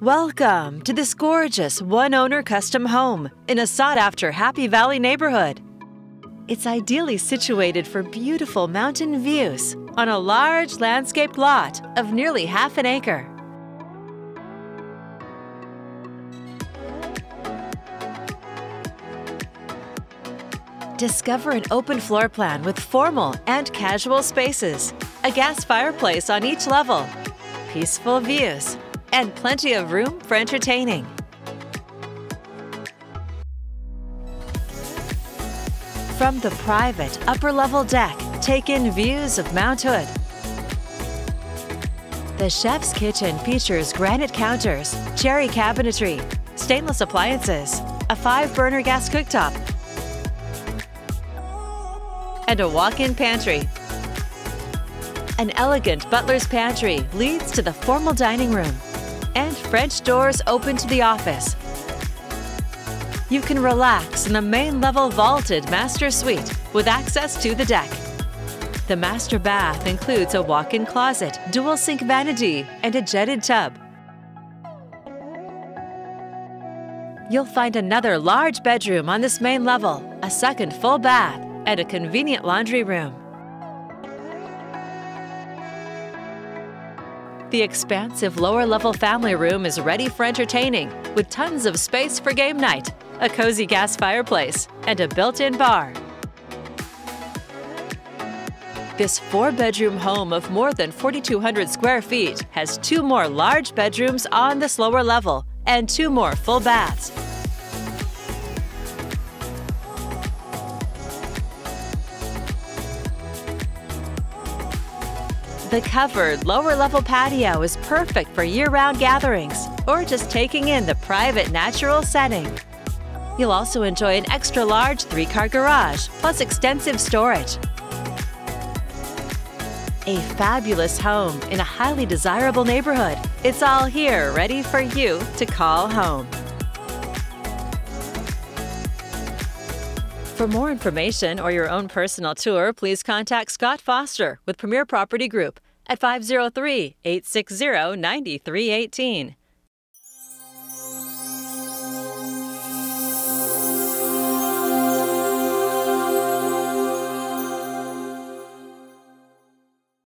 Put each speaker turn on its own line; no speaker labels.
Welcome to this gorgeous one-owner custom home in a sought-after Happy Valley neighborhood. It's ideally situated for beautiful mountain views on a large landscaped lot of nearly half an acre. Discover an open floor plan with formal and casual spaces, a gas fireplace on each level, peaceful views, and plenty of room for entertaining. From the private upper-level deck, take in views of Mount Hood. The chef's kitchen features granite counters, cherry cabinetry, stainless appliances, a 5-burner gas cooktop, and a walk-in pantry. An elegant butler's pantry leads to the formal dining room, and French doors open to the office. You can relax in the main-level vaulted master suite with access to the deck. The master bath includes a walk-in closet, dual-sink vanity, and a jetted tub. You'll find another large bedroom on this main level, a second full bath, and a convenient laundry room. The expansive lower-level family room is ready for entertaining, with tons of space for game night, a cozy gas fireplace, and a built-in bar. This 4-bedroom home of more than 4,200 square feet has 2 more large bedrooms on this lower level and 2 more full baths. The covered lower-level patio is perfect for year-round gatherings or just taking in the private natural setting. You'll also enjoy an extra-large 3-car garage plus extensive storage. A fabulous home in a highly desirable neighborhood. It's all here ready for you to call home. For more information or your own personal tour, please contact Scott Foster with Premier Property Group at 503-860-9318.